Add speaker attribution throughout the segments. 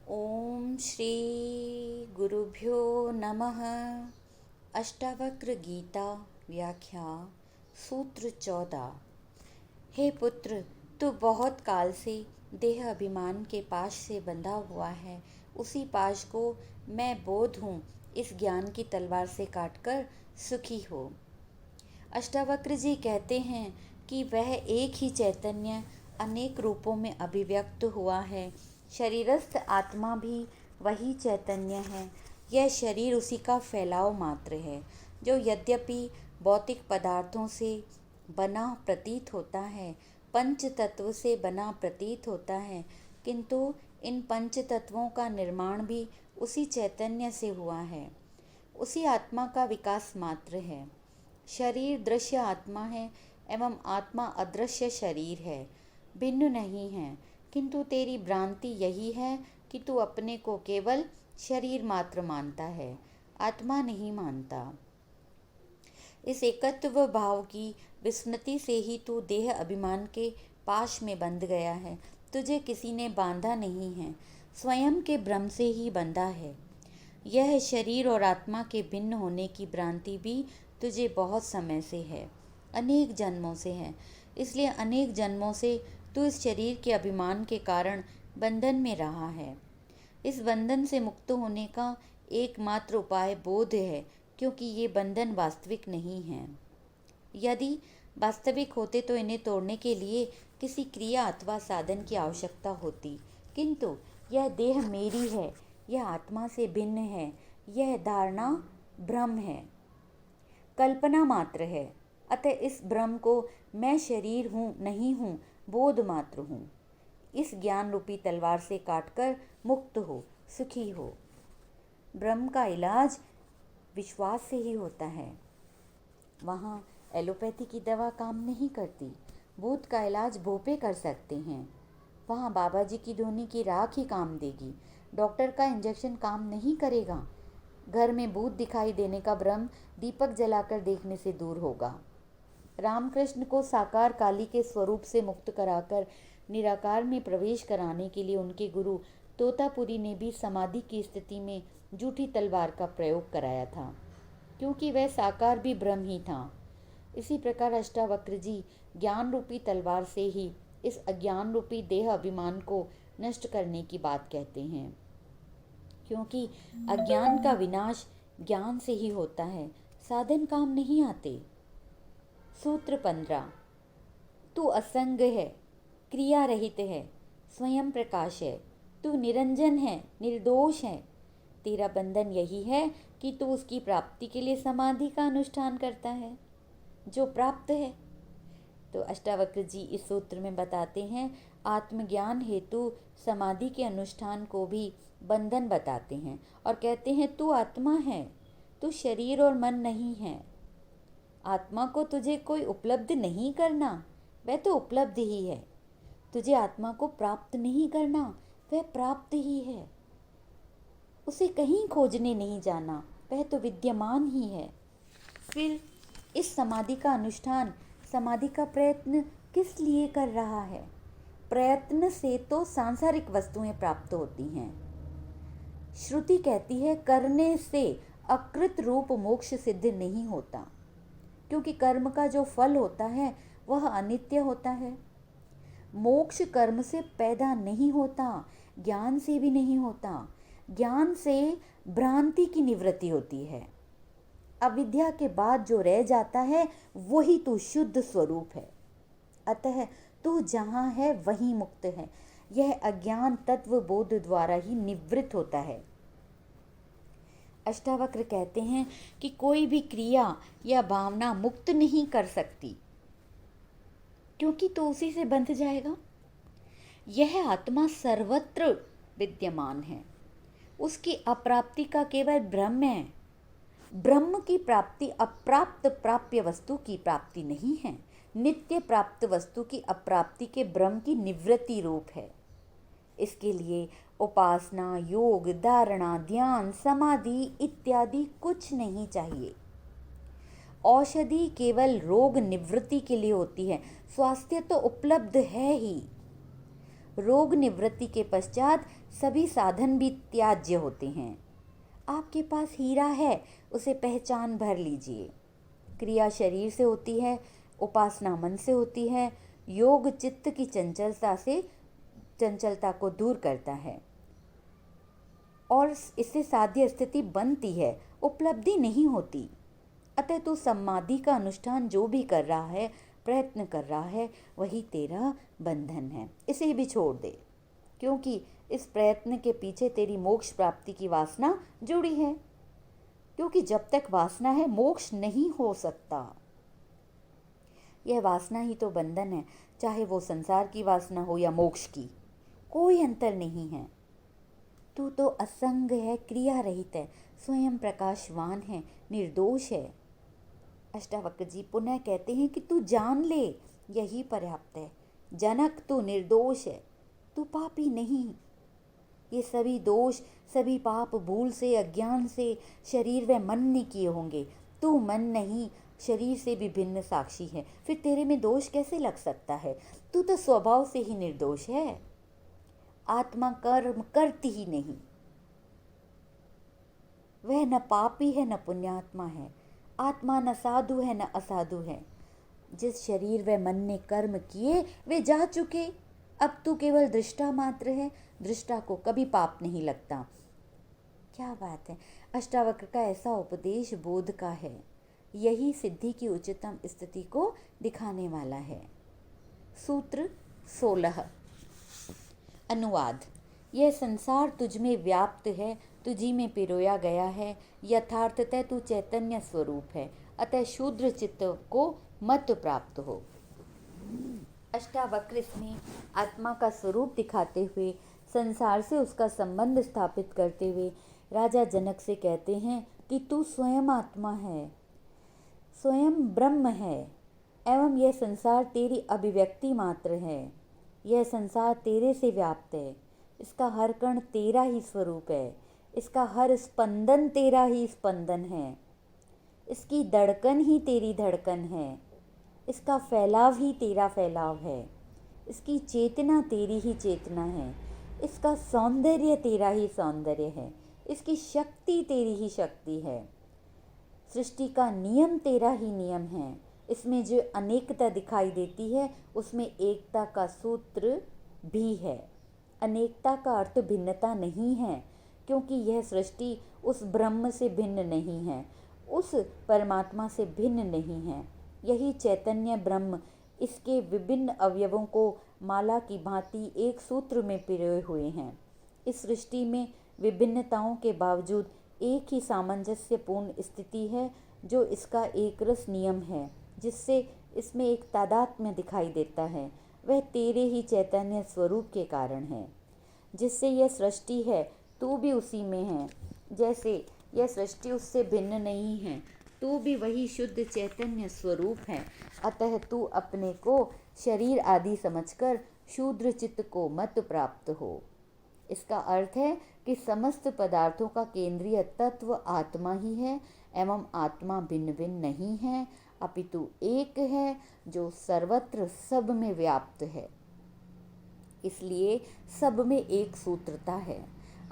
Speaker 1: ओम श्री गुरुभ्यो नमः। अष्टावक्र गीता व्याख्या सूत्र 14। हे पुत्र, तू बहुत काल से देह अभिमान के पाश से बंधा हुआ है। उसी पाश को मैं बोध हूँ, इस ज्ञान की तलवार से काटकर सुखी हो। अष्टावक्र जी कहते हैं कि वह एक ही चैतन्य अनेक रूपों में अभिव्यक्त हुआ है। शरीरस्थ आत्मा भी वही चैतन्य है। यह शरीर उसी का फैलाव मात्र है, जो यद्यपि भौतिक पदार्थों से बना प्रतीत होता है, पंच तत्व से बना प्रतीत होता है, किंतु इन पंच तत्वों का निर्माण भी उसी चैतन्य से हुआ है। उसी आत्मा का विकास मात्र है। शरीर दृश्य आत्मा है एवं आत्मा अदृश्य शरीर है, भिन्न नहीं है। किंतु तेरी भ्रांति यही है कि तू अपने को केवल शरीर मात्र मानता है, आत्मा नहीं मानता। इस एकत्व भाव की विस्मृति से ही तू देह अभिमान के पाश में बंध गया है। तुझे किसी ने बांधा नहीं है, स्वयं के भ्रम से ही बंधा है। यह शरीर और आत्मा के भिन्न होने की भ्रांति भी तुझे बहुत समय से है, अनेक जन्मों से है। इसलिए अनेक जन्मों से तू इस शरीर के अभिमान के कारण बंधन में रहा है। इस बंधन से मुक्त होने का एकमात्र उपाय बोध है, क्योंकि ये बंधन वास्तविक नहीं हैं। यदि वास्तविक होते तो इन्हें तोड़ने के लिए किसी क्रिया अथवा साधन की आवश्यकता होती, किंतु यह देह मेरी है, यह आत्मा से भिन्न है, यह धारणा भ्रम है, कल्पना मात्र है। अतः इस भ्रम को मैं शरीर हूँ नहीं हूँ, बोध मात्र हूँ। इस ज्ञान रूपी तलवार से काटकर मुक्त हो, सुखी हो। भ्रम का इलाज विश्वास से ही होता है। वहाँ एलोपैथी की दवा काम नहीं करती। भूत का इलाज भोपे कर सकते हैं। वहाँ बाबा जी की धोनी की राख ही काम देगी। डॉक्टर का इंजेक्शन काम नहीं करेगा। घर में भूत दिखाई देने का भ्रम दीपक जलाकर देखने से दूर होगा। रामकृष्ण को साकार काली के स्वरूप से मुक्त कराकर निराकार में प्रवेश कराने के लिए उनके गुरु तोतापुरी ने भी समाधि की स्थिति में जूठी तलवार का प्रयोग कराया था, क्योंकि वह साकार भी ब्रह्म ही था। इसी प्रकार अष्टावक्र जी ज्ञान रूपी तलवार से ही इस अज्ञान रूपी देह अभिमान को नष्ट करने की बात कहते हैं, क्योंकि अज्ञान का विनाश ज्ञान से ही होता है, साधन काम नहीं आते। सूत्र 15। तू असंग है, क्रिया रहित है, स्वयं प्रकाश है, तू निरंजन है, निर्दोष है। तेरा बंधन यही है कि तू उसकी प्राप्ति के लिए समाधि का अनुष्ठान करता है, जो प्राप्त है। तो अष्टावक्र जी इस सूत्र में बताते हैं, आत्मज्ञान हेतु समाधि के अनुष्ठान को भी बंधन बताते हैं और कहते हैं तू आत्मा है, तू शरीर और मन नहीं है। आत्मा को तुझे कोई उपलब्ध नहीं करना, वह तो उपलब्ध ही है। तुझे आत्मा को प्राप्त नहीं करना, वह प्राप्त ही है। उसे कहीं खोजने नहीं जाना, वह तो विद्यमान ही है। फिर इस समाधि का अनुष्ठान, समाधि का प्रयत्न किस लिए कर रहा है? प्रयत्न से तो सांसारिक वस्तुएं प्राप्त होती हैं। श्रुति कहती है करने से अकृत रूप मोक्ष सिद्ध नहीं होता, क्योंकि कर्म का जो फल होता है वह अनित्य होता है। मोक्ष कर्म से पैदा नहीं होता, ज्ञान से भी नहीं होता। ज्ञान से भ्रांति की निवृत्ति होती है। अविद्या के बाद जो रह जाता है वही तू शुद्ध स्वरूप है। अतः तू जहाँ है वहीं मुक्त है। यह अज्ञान तत्व बोध द्वारा ही निवृत्त होता है। अष्टावक्र कहते हैं कि कोई भी क्रिया या भावना मुक्त नहीं कर सकती, क्योंकि तो उसी से बंध जाएगा। यह आत्मा सर्वत्र विद्यमान है, उसकी अप्राप्ति का केवल भ्रम है। ब्रह्म की प्राप्ति अप्राप्त प्राप्य वस्तु की प्राप्ति नहीं है, नित्य प्राप्त वस्तु की अप्राप्ति के भ्रम की निवृत्ति रूप है। इसके लिए उपासना, योग, धारणा, ध्यान, समाधि इत्यादि कुछ नहीं चाहिए। औषधि केवल रोग निवृत्ति के लिए होती है, स्वास्थ्य तो उपलब्ध है ही। रोग निवृत्ति के पश्चात सभी साधन भी त्याज्य होते हैं। आपके पास हीरा है, उसे पहचान भर लीजिए। क्रिया शरीर से होती है, उपासना मन से होती है। योग चित्त की चंचलता को दूर करता है और इससे साध्य स्थिति बनती है, उपलब्धि नहीं होती। अतः तू समाधि का अनुष्ठान जो भी कर रहा है, प्रयत्न कर रहा है, वही तेरा बंधन है। इसे भी छोड़ दे, क्योंकि इस प्रयत्न के पीछे तेरी मोक्ष प्राप्ति की वासना जुड़ी है। क्योंकि जब तक वासना है, मोक्ष नहीं हो सकता। यह वासना ही तो बंधन है, चाहे वो संसार की वासना हो या मोक्ष की, कोई अंतर नहीं है। तू तो असंग है, क्रिया रहित है, स्वयं प्रकाशवान है, निर्दोष है। अष्टावक्र जी पुनः कहते हैं कि तू जान ले, यही पर्याप्त है। जनक, तू निर्दोष है, तू पापी नहीं। ये सभी दोष, सभी पाप भूल से, अज्ञान से शरीर व मन ने किए होंगे। तू मन नहीं, शरीर से भी भिन्न साक्षी है, फिर तेरे में दोष कैसे लग सकता है? तू तो स्वभाव से ही निर्दोष है। आत्मा कर्म करती ही नहीं, वह न पापी है न पुण्यात्मा है। आत्मा न साधु है न असाधु है। जिस शरीर व मन ने कर्म किए वे जा चुके, अब तू केवल दृष्टा मात्र है। दृष्टा को कभी पाप नहीं लगता। क्या बात है! अष्टावक्र का ऐसा उपदेश बोध का है। यही सिद्धि की उच्चतम स्थिति को दिखाने वाला है। सूत्र 16। अनुवाद। यह संसार तुझ में व्याप्त है, तुझी में पिरोया गया है। यथार्थतः तू चैतन्य स्वरूप है, अतः शूद्र चित्त को मत प्राप्त हो। अष्टावक्र इसमें आत्मा का स्वरूप दिखाते हुए, संसार से उसका संबंध स्थापित करते हुए राजा जनक से कहते हैं कि तू स्वयं आत्मा है, स्वयं ब्रह्म है, एवं यह संसार तेरी अभिव्यक्ति मात्र है। यह संसार तेरे से व्याप्त है, इसका हर कण तेरा ही स्वरूप है, इसका हर स्पंदन तेरा ही स्पंदन है, इसकी धड़कन ही तेरी धड़कन है, इसका फैलाव ही तेरा फैलाव है, इसकी चेतना तेरी ही चेतना है, इसका सौंदर्य तेरा ही सौंदर्य है, इसकी शक्ति तेरी ही शक्ति है। सृष्टि का नियम तेरा ही नियम है। इसमें जो अनेकता दिखाई देती है, उसमें एकता का सूत्र भी है। अनेकता का अर्थ भिन्नता नहीं है, क्योंकि यह सृष्टि उस ब्रह्म से भिन्न नहीं है, उस परमात्मा से भिन्न नहीं है। यही चैतन्य ब्रह्म इसके विभिन्न अवयवों को माला की भांति एक सूत्र में पिरोए हुए हैं। इस सृष्टि में विभिन्नताओं के बावजूद एक ही सामंजस्यपूर्ण स्थिति है, जो इसका एक रस नियम है, जिससे इसमें एक तादात्म्य दिखाई देता है। वह तेरे ही चैतन्य स्वरूप के कारण है। जिससे यह सृष्टि है, तू भी उसी में है। जैसे यह सृष्टि उससे भिन्न नहीं है, तू भी वही शुद्ध चैतन्य स्वरूप है। अतः तू अपने को शरीर आदि समझकर शूद्र चित्त को मत प्राप्त हो। इसका अर्थ है कि समस्त पदार्थों का केंद्रीय तत्व आत्मा ही है, एवं आत्मा भिन्न भिन्न नहीं है, अपितु एक है जो सर्वत्र सब में व्याप्त है। इसलिए सब में एक सूत्रता है।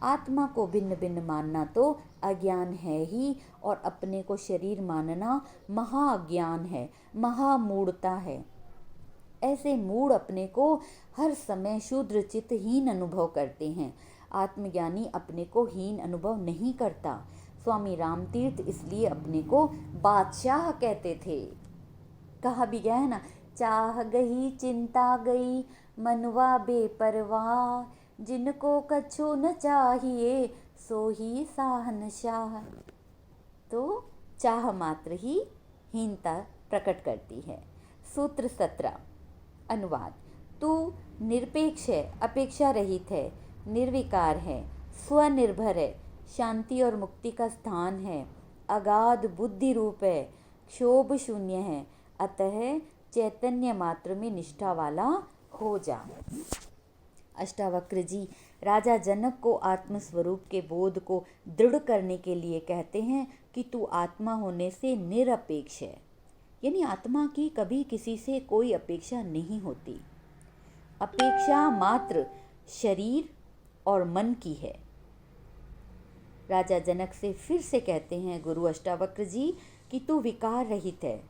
Speaker 1: आत्मा को भिन्न भिन्न मानना तो अज्ञान है ही, और अपने को शरीर मानना महाअज्ञान है, महामूढ़ता है। ऐसे मूढ़ अपने को हर समय शूद्र चित्त हीन अनुभव करते हैं। आत्मज्ञानी अपने को हीन अनुभव नहीं करता। स्वामी रामतीर्थ इसलिए अपने को बादशाह कहते थे। कहा भी गया है ना, चाह गई चिंता गई मनवा बेपरवाह, जिनको कछु न चाहिए सो ही साहनशाह। तो चाह मात्र ही हीनता प्रकट करती है। सूत्र 17। अनुवाद। तू निरपेक्ष है, अपेक्षा रहित है, निर्विकार है, स्वनिर्भर है, शांति और मुक्ति का स्थान है, अगाध बुद्धि रूप है, क्षोभ शून्य है, अतः चैतन्य मात्र में निष्ठा वाला हो जा। अष्टावक्र जी राजा जनक को आत्मस्वरूप के बोध को दृढ़ करने के लिए कहते हैं कि तू आत्मा होने से निरपेक्ष है, यानी आत्मा की कभी किसी से कोई अपेक्षा नहीं होती। अपेक्षा मात्र शरीर और मन की है। राजा जनक से फिर से कहते हैं गुरु अष्टावक्र जी कि तू विकार रहित है।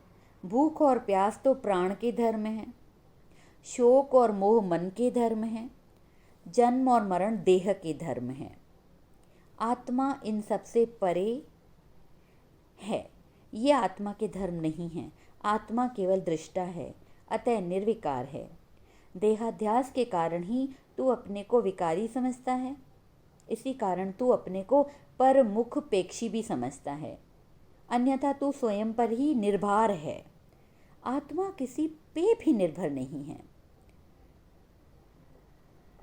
Speaker 1: भूख और प्यास तो प्राण के धर्म है, शोक और मोह मन के धर्म है, जन्म और मरण देह के धर्म है। आत्मा इन सबसे परे है। ये आत्मा के धर्म नहीं है। आत्मा केवल दृष्टा है, अतः निर्विकार है। देहाध्यास के कारण ही तू अपने को विकारी समझता है। इसी कारण तू अपने को परमुखपेक्षी भी समझता है, अन्यथा तू स्वयं पर ही निर्भर है। आत्मा किसी पे भी निर्भर नहीं है।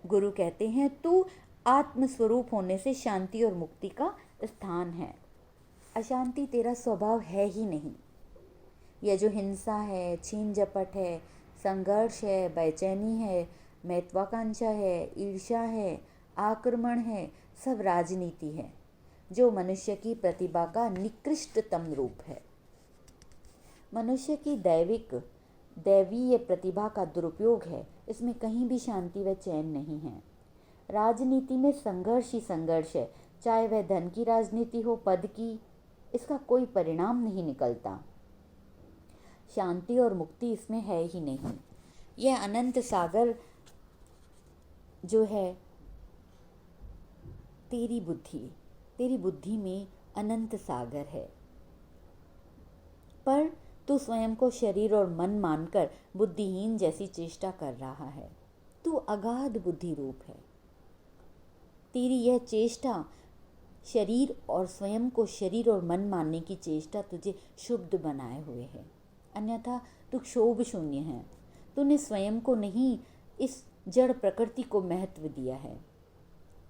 Speaker 1: गुरु कहते हैं तू आत्मस्वरूप होने से शांति और मुक्ति का स्थान है। अशांति तेरा स्वभाव है ही नहीं। यह जो हिंसा है, छीन झपट है, संघर्ष है, बेचैनी है, महत्वाकांक्षा है, ईर्ष्या है, आक्रमण है, सब राजनीति है जो मनुष्य की प्रतिभा का निकृष्टतम रूप है। मनुष्य की दैवीय प्रतिभा का दुरुपयोग है। इसमें कहीं भी शांति व चैन नहीं है। राजनीति में संघर्ष ही संघर्ष है, चाहे वह धन की राजनीति हो, पद की, इसका कोई परिणाम नहीं निकलता। शांति और मुक्ति इसमें है ही नहीं। यह अनंत सागर जो है तेरी बुद्धि में अनंत सागर है, पर तू स्वयं को शरीर और मन मानकर बुद्धिहीन जैसी चेष्टा कर रहा है। तू अगाध बुद्धि रूप है। तेरी यह चेष्टा, शरीर और स्वयं को शरीर और मन मानने की चेष्टा तुझे शुद्ध बनाए हुए है, अन्यथा तू क्षोभ शून्य है। तूने स्वयं को नहीं, इस जड़ प्रकृति को महत्व दिया है,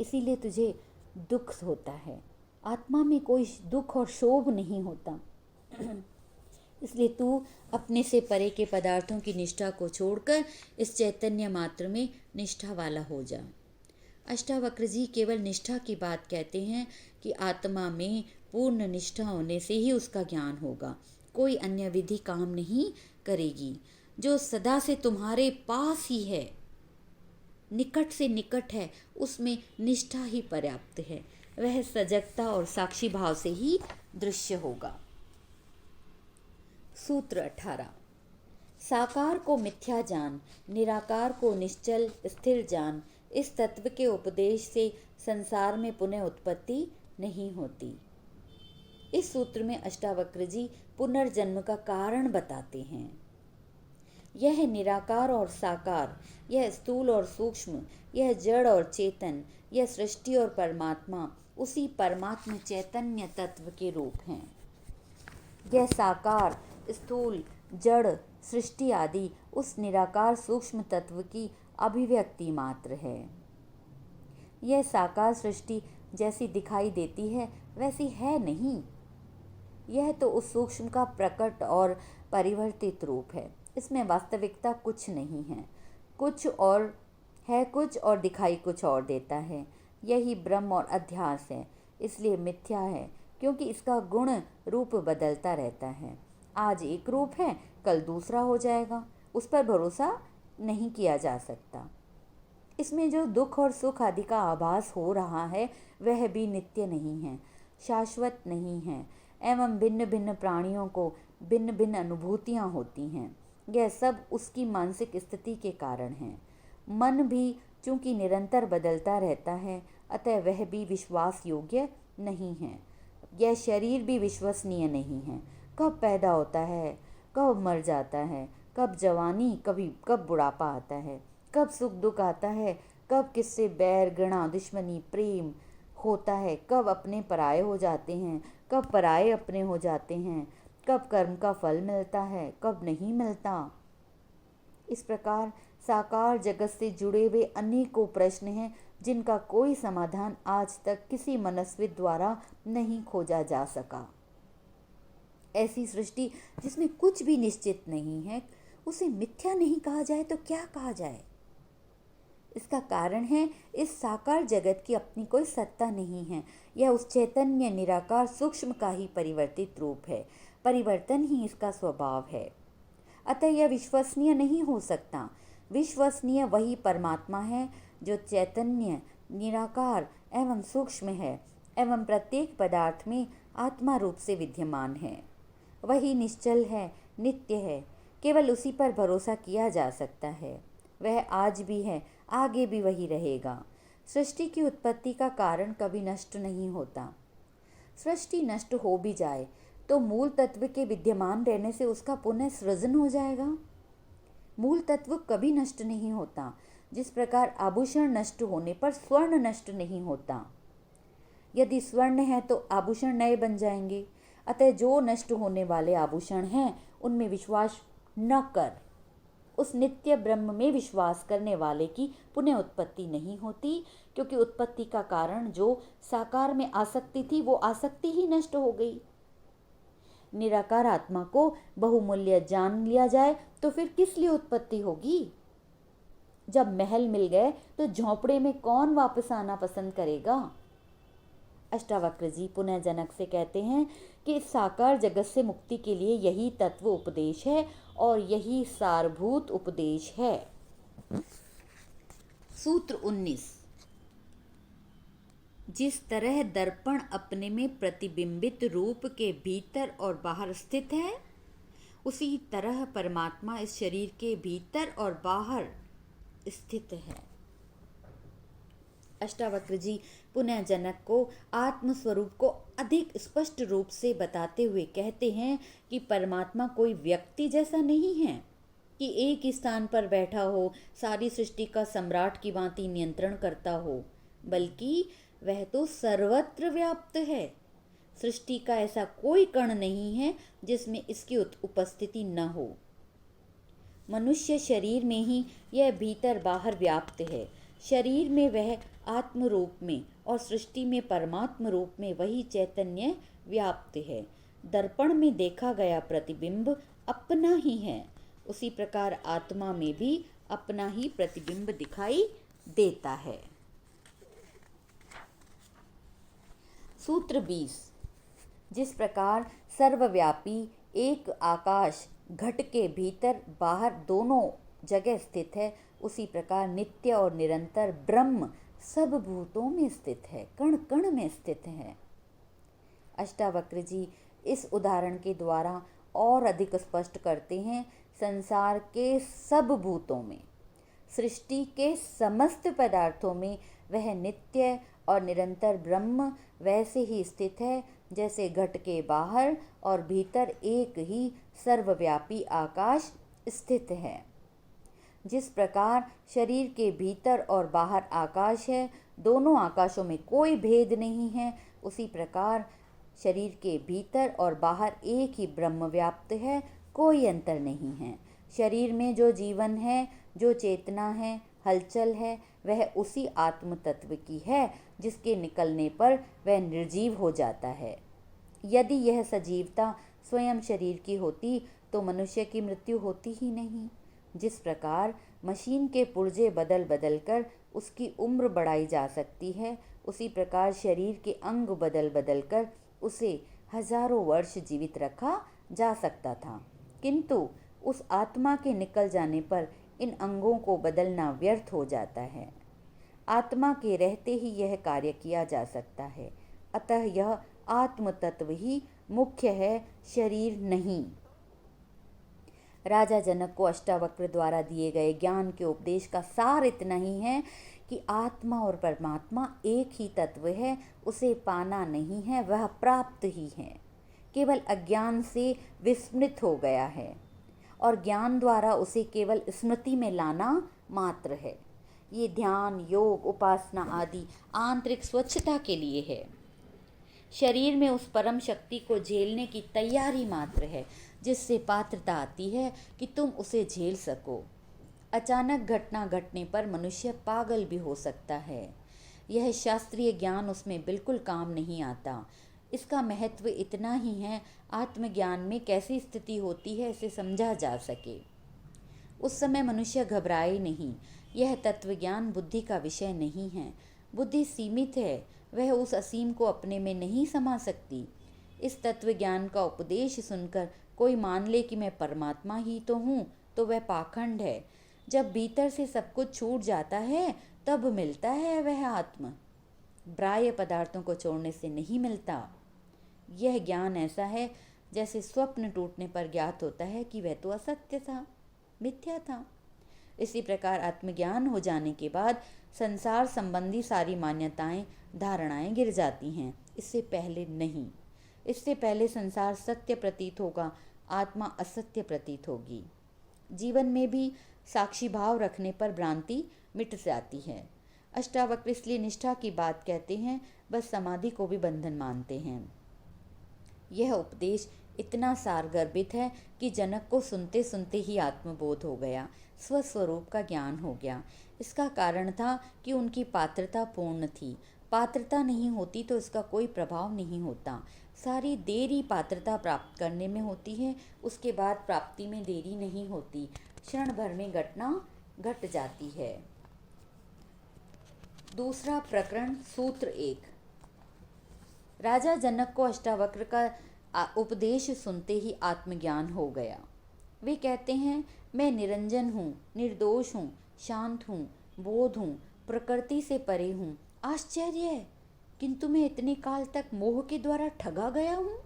Speaker 1: इसीलिए तुझे दुख होता है। आत्मा में कोई दुख और शोभ नहीं होता। इसलिए तू अपने से परे के पदार्थों की निष्ठा को छोड़कर इस चैतन्य मात्र में निष्ठा वाला हो जा। अष्टावक्र जी केवल निष्ठा की बात कहते हैं कि आत्मा में पूर्ण निष्ठा होने से ही उसका ज्ञान होगा। कोई अन्य विधि काम नहीं करेगी। जो सदा से तुम्हारे पास ही है, निकट से निकट है, उसमें निष्ठा ही पर्याप्त है। वह सजगता और साक्षी भाव से ही दृश्य होगा। सूत्र 18। साकार को मिथ्या जान, निराकार को निश्चल स्थिर जान। इस तत्व के उपदेश से संसार में पुनः उत्पत्ति नहीं होती। इस सूत्र में अष्टावक्र जी पुनर्जन्म का कारण बताते हैं। यह निराकार और साकार, यह स्थूल और सूक्ष्म, यह जड़ और चेतन, यह सृष्टि और परमात्मा उसी परमात्मा चैतन्य तत्व के रूप हैं। यह साकार, स्थूल, जड़, सृष्टि आदि उस निराकार सूक्ष्म तत्व की अभिव्यक्ति मात्र है। यह साकार सृष्टि जैसी दिखाई देती है वैसी है नहीं। यह तो उस सूक्ष्म का प्रकट और परिवर्तित रूप है। इसमें वास्तविकता कुछ नहीं है। कुछ और दिखाई कुछ और देता है। यही ब्रह्म और अध्यास है। इसलिए मिथ्या है, क्योंकि इसका गुण रूप बदलता रहता है। आज एक रूप है, कल दूसरा हो जाएगा। उस पर भरोसा नहीं किया जा सकता। इसमें जो दुख और सुख आदि का आभास हो रहा है वह भी नित्य नहीं है, शाश्वत नहीं है, एवं भिन्न भिन्न प्राणियों को भिन्न भिन्न अनुभूतियाँ होती हैं। यह सब उसकी मानसिक स्थिति के कारण है। मन भी चूँकि निरंतर बदलता रहता है, अतः वह भी विश्वास योग्य नहीं है। यह शरीर भी विश्वसनीय नहीं है। कब पैदा होता है, कब मर जाता है, कब जवानी, कब बुढ़ापा आता है, कब सुख दुख आता है, कब किससे बैर घृणा दुश्मनी प्रेम होता है, कब अपने पराये हो जाते हैं, कब पराये अपने हो जाते हैं, कब कर्म का फल मिलता है, कब नहीं मिलता। इस प्रकार साकार जगत से जुड़े हुए अनेकों प्रश्न हैं जिनका कोई समाधान आज तक किसी मनस्विद द्वारा नहीं खोजा जा सका। ऐसी सृष्टि जिसमें कुछ भी निश्चित नहीं है, उसे मिथ्या नहीं कहा जाए तो क्या कहा जाए? इसका कारण है इस साकार जगत की अपनी कोई सत्ता नहीं है। यह उस चैतन्य निराकार सूक्ष्म का ही परिवर्तित रूप है। परिवर्तन ही इसका स्वभाव है। अतः यह विश्वसनीय नहीं हो सकता। विश्वसनीय वही परमात्मा है जो चैतन्य, निराकार एवं सूक्ष्म है एवं प्रत्येक पदार्थ में आत्मा रूप से विद्यमान है। वही निश्चल है, नित्य है, केवल उसी पर भरोसा किया जा सकता है। वह आज भी है, आगे भी वही रहेगा। सृष्टि की उत्पत्ति का कारण कभी नष्ट नहीं होता। सृष्टि नष्ट हो भी जाए तो मूल तत्व के विद्यमान रहने से उसका पुनः सृजन हो जाएगा। मूल तत्व कभी नष्ट नहीं होता। जिस प्रकार आभूषण नष्ट होने पर स्वर्ण नष्ट नहीं होता। यदि स्वर्ण है तो आभूषण नए बन जाएंगे। अतः जो नष्ट होने वाले आभूषण हैं उनमें विश्वास न कर। उस नित्य ब्रह्म में विश्वास करने वाले की पुनः उत्पत्ति नहीं होती, क्योंकि उत्पत्ति का कारण जो साकार में आसक्ति थी वो आसक्ति ही नष्ट हो गई। निराकार आत्मा को बहुमूल्य जान लिया जाए तो फिर किस लिए उत्पत्ति होगी। जब महल मिल गए तो झोंपड़े में कौन वापस आना पसंद करेगा। अष्टावक्र जी पुनः जनक से कहते हैं कि इस साकार जगत से मुक्ति के लिए यही तत्व उपदेश है और यही सारभूत उपदेश है। सूत्र 19। जिस तरह दर्पण अपने में प्रतिबिंबित रूप के भीतर और बाहर स्थित है, उसी तरह परमात्मा इस शरीर के भीतर और बाहर स्थित है। अष्टावक्र जी पुनः जनक को आत्म स्वरूप को अधिक स्पष्ट रूप से बताते हुए कहते हैं कि परमात्मा कोई व्यक्ति जैसा नहीं है कि एक ही स्थान पर बैठा हो, सारी सृष्टि का सम्राट की भांति नियंत्रण करता हो, बल्कि वह तो सर्वत्र व्याप्त है। सृष्टि का ऐसा कोई कण नहीं है जिसमें इसकी उपस्थिति न हो। मनुष्य शरीर में ही यह भीतर बाहर व्याप्त है। शरीर में वह आत्म रूप में और सृष्टि में परमात्म रूप में वही चैतन्य व्याप्त है। दर्पण में देखा गया प्रतिबिंब अपना ही है, उसी प्रकार आत्मा में भी अपना ही प्रतिबिंब दिखाई देता है। सूत्र 20। जिस प्रकार सर्वव्यापी एक आकाश घट के भीतर बाहर दोनों जगह स्थित है, उसी प्रकार नित्य और निरंतर ब्रह्म सब भूतों में स्थित है, कण कण में स्थित है। अष्टावक्र जी इस उदाहरण के द्वारा और अधिक स्पष्ट करते हैं, संसार के सब भूतों में, सृष्टि के समस्त पदार्थों में वह नित्य और निरंतर ब्रह्म वैसे ही स्थित है जैसे घट के बाहर और भीतर एक ही सर्वव्यापी आकाश स्थित है। जिस प्रकार शरीर के भीतर और बाहर आकाश है, दोनों आकाशों में कोई भेद नहीं है, उसी प्रकार शरीर के भीतर और बाहर एक ही ब्रह्म व्याप्त है, कोई अंतर नहीं है। शरीर में जो जीवन है, जो चेतना है, हलचल है, वह उसी आत्म तत्व की है जिसके निकलने पर वह निर्जीव हो जाता है। यदि यह सजीवता स्वयं शरीर की होती तो मनुष्य की मृत्यु होती ही नहीं। जिस प्रकार मशीन के पुर्जे बदल बदल कर उसकी उम्र बढ़ाई जा सकती है, उसी प्रकार शरीर के अंग बदल बदल कर उसे हजारों वर्ष जीवित रखा जा सकता था, किंतु उस आत्मा के निकल जाने पर इन अंगों को बदलना व्यर्थ हो जाता है। आत्मा के रहते ही यह कार्य किया जा सकता है, अतः यह आत्म तत्व ही मुख्य है, शरीर नहीं। राजा जनक को अष्टावक्र द्वारा दिए गए ज्ञान के उपदेश का सार इतना ही है कि आत्मा और परमात्मा एक ही तत्व है, उसे पाना नहीं है, वह प्राप्त ही है। केवल अज्ञान से विस्मृत हो गया है और ज्ञान द्वारा उसे केवल स्मृति में लाना मात्र है। ये ध्यान, योग, उपासना आदि आंतरिक स्वच्छता के लिए है। शरीर में उस परम शक्ति को झेलने की तैयारी मात्र है, जिससे पात्रता आती है कि तुम उसे झेल सको। अचानक घटना घटने पर मनुष्य पागल भी हो सकता है। यह शास्त्रीय ज्ञान उसमें बिल्कुल काम नहीं आता। इसका महत्व इतना ही है, आत्मज्ञान में कैसी स्थिति होती है इसे समझा जा सके। उस समय मनुष्य घबराए नहीं। यह तत्वज्ञान बुद्धि का विषय नहीं है। बुद्धि सीमित है, वह उस असीम को अपने में नहीं समा सकती। इस तत्वज्ञान का उपदेश सुनकर कोई मान ले कि मैं परमात्मा ही तो हूँ, तो वह पाखंड है। जब भीतर से सब कुछ छूट जाता है तब मिलता है वह आत्म, बाह्य पदार्थों को छोड़ने से नहीं मिलता। यह ज्ञान ऐसा है जैसे स्वप्न टूटने पर ज्ञात होता है कि वह तो असत्य था, मिथ्या था। इसी प्रकार आत्मज्ञान हो जाने के बाद संसार संबंधी सारी मान्यताएं, धारणाएं गिर जाती हैं, इससे पहले नहीं। इससे पहले संसार सत्य प्रतीत होगा, आत्मा असत्य प्रतीत होगी। जीवन में भी साक्षी भाव रखने पर भ्रांति मिट जाती है। अष्टावक्र इसलिए निष्ठा की बात कहते हैं, बस समाधि को भी बंधन मानते हैं। यह उपदेश इतना सारगर्भित है कि जनक को सुनते सुनते ही आत्मबोध हो गया, स्वस्वरूप का ज्ञान हो गया। इसका कारण था कि उनकी पात्रता पूर्ण थी। पात्रता नहीं होती तो इसका कोई प्रभाव नहीं होता। सारी देरी पात्रता प्राप्त करने में होती है, उसके बाद प्राप्ति में देरी नहीं होती। क्षण भर में घटना घट जाती है। दूसरा प्रकरण, सूत्र 1। राजा जनक को अष्टावक्र का उपदेश सुनते ही आत्मज्ञान हो गया। वे कहते हैं, मैं निरंजन हूँ, निर्दोष हूँ, शांत हूँ, बोध हूँ, प्रकृति से परे हूँ। आश्चर्य है, किंतु मैं इतने काल तक मोह के द्वारा ठगा गया हूँ।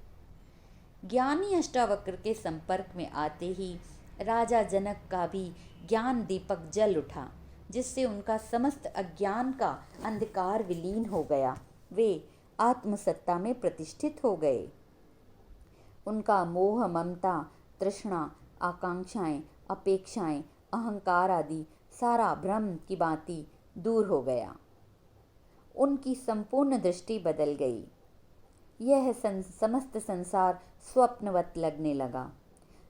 Speaker 1: ज्ञानी अष्टावक्र के संपर्क में आते ही राजा जनक का भी ज्ञान दीपक जल उठा, जिससे उनका समस्त अज्ञान का अंधकार विलीन हो गया। वे आत्मसत्ता में प्रतिष्ठित हो गए। उनका मोह, ममता, तृष्णा, आकांक्षाएं, अपेक्षाएं, अहंकार आदि सारा भ्रम की भांति दूर हो गया। उनकी संपूर्ण दृष्टि बदल गई। यह समस्त संसार स्वप्नवत लगने लगा।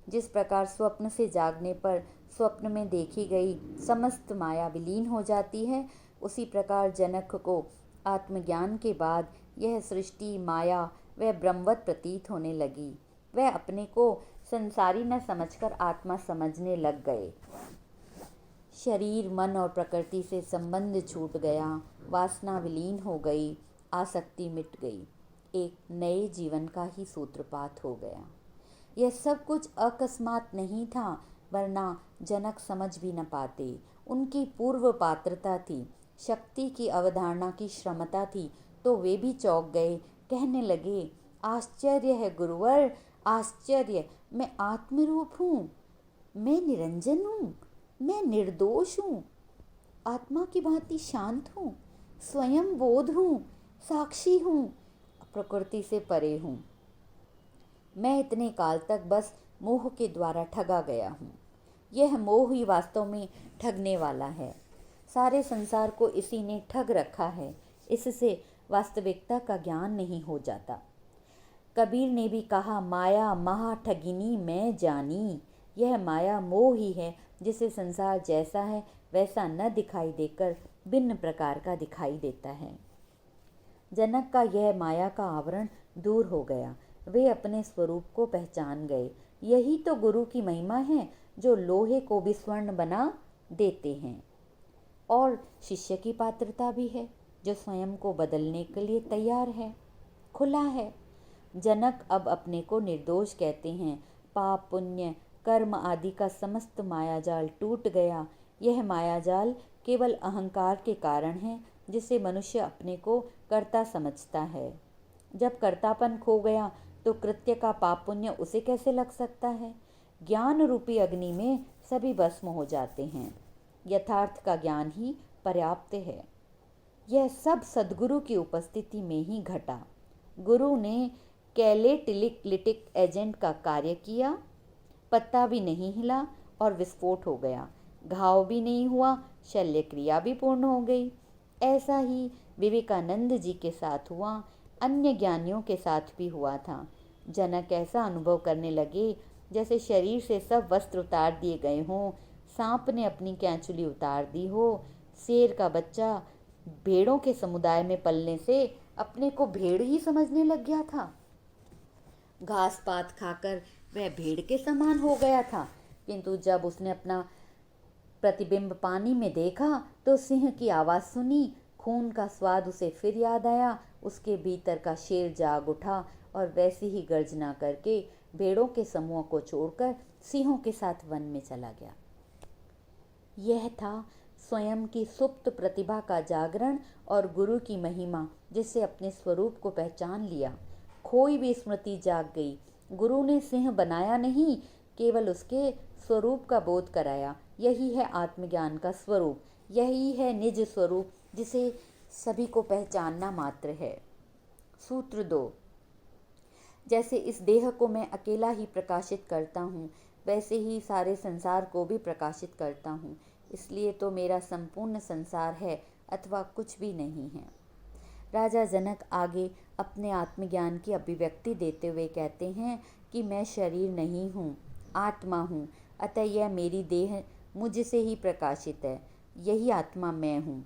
Speaker 1: जिस प्रकार स्वप्न से जागने पर स्वप्न में देखी गई समस्त माया विलीन हो जाती है, उसी प्रकार जनक को आत्मज्ञान के बाद यह सृष्टि, माया वह ब्रह्मवत प्रतीत होने लगी। वह अपने को संसारी न समझकर आत्मा समझने लग गए। शरीर, मन और प्रकृति से संबंध छूट गया, वासना विलीन हो गई, आसक्ति मिट गई। एक नए जीवन का ही सूत्रपात हो गया। यह सब कुछ अकस्मात नहीं था, वरना जनक समझ भी न पाते। उनकी पूर्व पात्रता थी, शक्ति की अवधारणा की श्रमता थी, तो वे भी चौंक गए। कहने लगे, आश्चर्य है गुरुवर, आश्चर्य। मैं आत्मरूप हूँ, मैं निरंजन हूँ, मैं निर्दोष हूँ, आत्मा की भांति शांत हूँ, स्वयं बोध हूँ, साक्षी हूँ, प्रकृति से परे हूँ। मैं इतने काल तक बस मोह के द्वारा ठगा गया हूँ। यह मोह ही वास्तव में ठगने वाला है। सारे संसार को इसी ने ठग रखा है। इससे वास्तविकता का ज्ञान नहीं हो जाता। कबीर ने भी कहा, माया महा ठगिनी मैं जानी। यह माया मोह ही है, जिसे संसार जैसा है वैसा न दिखाई देकर भिन्न प्रकार का दिखाई देता है। जनक का यह माया का आवरण दूर हो गया। वे अपने स्वरूप को पहचान गए। यही तो गुरु की महिमा है, जो लोहे को भी स्वर्ण बना देते हैं। और शिष्य की पात्रता भी है, जो स्वयं को बदलने के लिए तैयार है, खुला है। जनक अब अपने को निर्दोष कहते हैं। पाप, पुण्य, कर्म आदि का समस्त मायाजाल टूट गया। यह मायाजाल केवल अहंकार के कारण है, जिससे मनुष्य अपने को कर्ता समझता है। जब कर्तापन खो गया तो कृत्य का पाप पुण्य उसे कैसे लग सकता है। ज्ञान रूपी अग्नि में सभी भस्म हो जाते हैं। यथार्थ का ज्ञान ही पर्याप्त है। यह सब सद्गुरु की उपस्थिति में ही घटा। गुरु ने कैलेटिलिक एजेंट का कार्य किया। पत्ता भी नहीं हिला और विस्फोट हो गया। घाव भी नहीं हुआ, शल्य क्रिया भी पूर्ण हो गई। ऐसा ही विवेकानंद जी के साथ हुआ, अन्य ज्ञानियों के साथ भी हुआ था। जनक ऐसा अनुभव करने लगे जैसे शरीर से सब वस्त्र उतार दिए गए हों, सांप ने अपनी कैंचुली उतार दी हो, शेर का बच्चा भेड़ों के समुदाय में पलने से अपने को भेड़ ही समझने लग गया था। घास पात खाकर वह भेड़ के समान हो गया था, किंतु जब उसने अपना प्रतिबिंब पानी में देखा तो सिंह की आवाज़ सुनी, खून का स्वाद उसे फिर याद आया। उसके भीतर का शेर जाग उठा और वैसी ही गर्जना करके भेड़ों के समूह को छोड़कर सिंहों के साथ वन में चला गया। यह था स्वयं की सुप्त प्रतिभा का जागरण और गुरु की महिमा जिससे अपने स्वरूप को पहचान लिया। खोई भी स्मृति जाग गई। गुरु ने सिंह बनाया नहीं, केवल उसके स्वरूप का बोध कराया। यही है आत्मज्ञान का स्वरूप, यही है निज स्वरूप जिसे सभी को पहचानना मात्र है। सूत्र 2। जैसे इस देह को मैं अकेला ही प्रकाशित करता हूँ, वैसे ही सारे संसार को भी प्रकाशित करता हूँ। इसलिए तो मेरा संपूर्ण संसार है अथवा कुछ भी नहीं है। राजा जनक आगे अपने आत्मज्ञान की अभिव्यक्ति देते हुए कहते हैं कि मैं शरीर नहीं हूँ, आत्मा हूँ, अतः यह मेरी देह मुझसे ही प्रकाशित है। यही आत्मा मैं हूँ,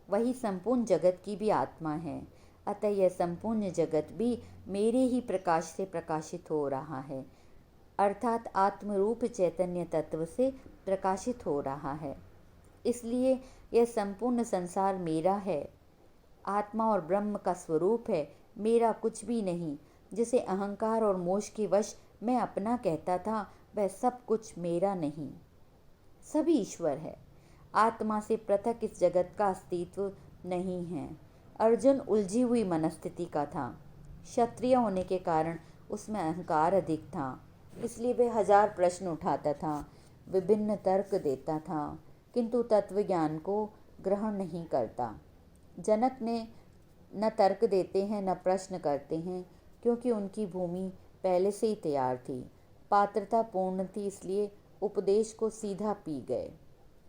Speaker 1: वही संपूर्ण जगत की भी आत्मा है, अतः यह संपूर्ण जगत भी मेरे ही प्रकाश से प्रकाशित हो रहा है, अर्थात आत्मरूप चैतन्य तत्व से प्रकाशित हो रहा है। इसलिए यह संपूर्ण संसार मेरा है, आत्मा और ब्रह्म का स्वरूप है, मेरा कुछ भी नहीं। जिसे अहंकार और मोह के वश मैं अपना कहता था, वह सब कुछ मेरा नहीं, सभी ईश्वर है। आत्मा से पृथक इस जगत का अस्तित्व नहीं है। अर्जुन उलझी हुई मनस्थिति का था। क्षत्रिय होने के कारण उसमें अहंकार अधिक था, इसलिए वह 1000 प्रश्न उठाता था, विभिन्न तर्क देता था, किंतु तत्व ज्ञान को ग्रहण नहीं करता। जनक ने न तर्क देते हैं न प्रश्न करते हैं, क्योंकि उनकी भूमि पहले से ही तैयार थी, पात्रता पूर्ण थी, इसलिए उपदेश को सीधा पी गए।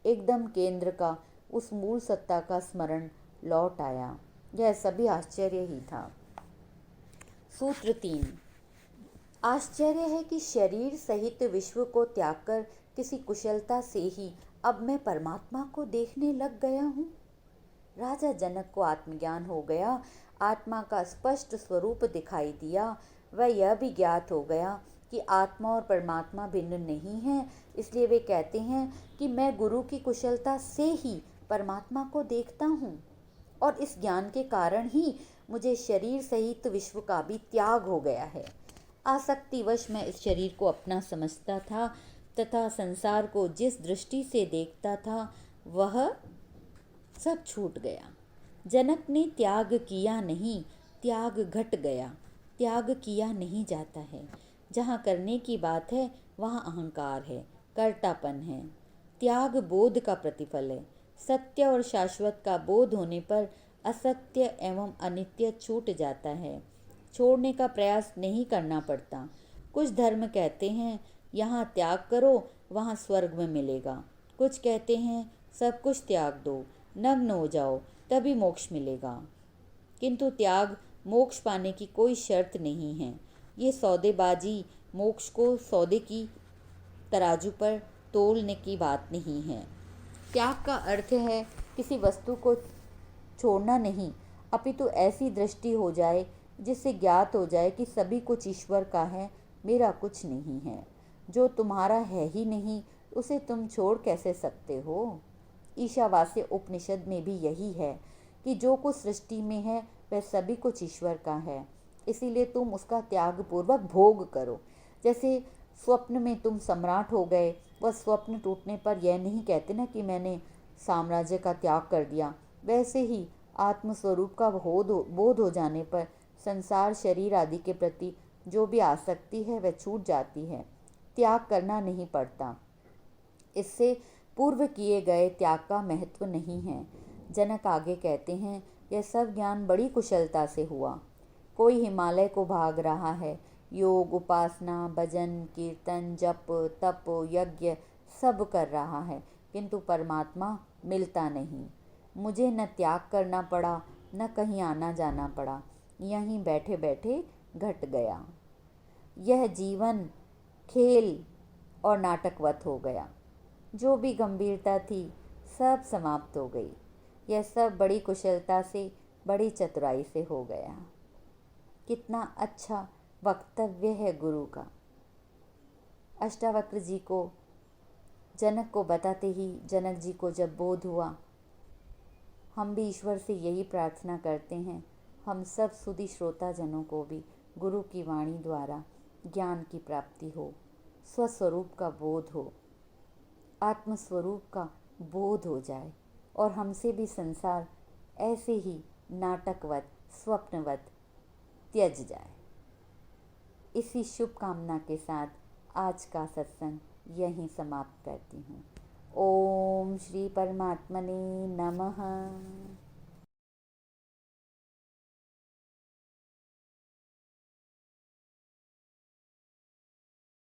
Speaker 1: एकदम केंद्र का उस मूल सत्ता का स्मरण लौट आया। यह सभी आश्चर्य ही था। सूत्र 3। आश्चर्य है कि शरीर सहित विश्व को त्याग कर किसी कुशलता से ही अब मैं परमात्मा को देखने लग गया हूँ। राजा जनक को आत्मज्ञान हो गया, आत्मा का स्पष्ट स्वरूप दिखाई दिया। वह यह भी ज्ञात हो गया कि आत्मा और परमात्मा भिन्न नहीं है, इसलिए वे कहते हैं कि मैं गुरु की कुशलता से ही परमात्मा को देखता हूँ, और इस ज्ञान के कारण ही मुझे शरीर सहित विश्व का भी त्याग हो गया है। आसक्तिवश मैं इस शरीर को अपना समझता था तथा संसार को जिस दृष्टि से देखता था वह सब छूट गया। जनक ने त्याग किया नहीं, त्याग घट गया। त्याग किया नहीं जाता है। जहाँ करने की बात है वहाँ अहंकार है, कर्तापन है। त्याग बोध का प्रतिफल है। सत्य और शाश्वत का बोध होने पर असत्य एवं अनित्य छूट जाता है। छोड़ने का प्रयास नहीं करना पड़ता। कुछ धर्म कहते हैं यहाँ त्याग करो, वहाँ स्वर्ग में मिलेगा। कुछ कहते हैं सब कुछ त्याग दो, नग्न हो जाओ, तभी मोक्ष मिलेगा। किंतु त्याग मोक्ष पाने की कोई शर्त नहीं है। ये सौदेबाजी मोक्ष को सौदे की तराजू पर तोलने की बात नहीं है। त्याग का अर्थ है किसी वस्तु को छोड़ना नहीं, अपितु ऐसी दृष्टि हो जाए जिससे ज्ञात हो जाए कि सभी कुछ ईश्वर का है, मेरा कुछ नहीं है। जो तुम्हारा है ही नहीं उसे तुम छोड़ कैसे सकते हो। ईशावास्य उपनिषद में भी यही है कि जो कुछ सृष्टि में है वह सभी कुछ ईश्वर का है, इसीलिए तुम उसका त्याग पूर्वक भोग करो। जैसे स्वप्न में तुम सम्राट हो गए, वह स्वप्न टूटने पर यह नहीं कहते ना कि मैंने साम्राज्य का त्याग कर दिया। वैसे ही आत्मस्वरूप का बोध हो जाने पर संसार शरीर आदि के प्रति जो भी आसक्ति है वह छूट जाती है। त्याग करना नहीं पड़ता। इससे पूर्व किए गए त्याग का महत्व नहीं है। जनक आगे कहते हैं, यह सब ज्ञान बड़ी कुशलता से हुआ। कोई हिमालय को भाग रहा है, योग, उपासना, भजन, कीर्तन, जप, तप, यज्ञ सब कर रहा है, किंतु परमात्मा मिलता नहीं। मुझे न त्याग करना पड़ा, न कहीं आना जाना पड़ा, यहीं बैठे बैठे घट गया। यह जीवन खेल और नाटकवत हो गया। जो भी गंभीरता थी सब समाप्त हो गई। यह सब बड़ी कुशलता से, बड़ी चतुराई से हो गया। कितना अच्छा वक्तव्य है गुरु का। अष्टावक्र जी को जनक को बताते ही जनक जी को जब बोध हुआ, हम भी ईश्वर से यही प्रार्थना करते हैं, हम सब सुधी श्रोता जनों को भी गुरु की वाणी द्वारा ज्ञान की प्राप्ति हो, स्वस्वरूप का बोध हो, आत्मस्वरूप का बोध हो जाए। और हमसे भी संसार ऐसे ही नाटकवत स्वप्नवत त्यज जाए। इसी शुभ कामना के साथ आज का सत्संग यहीं समाप्त करती हूँ। ओम श्री परमात्मने नमः।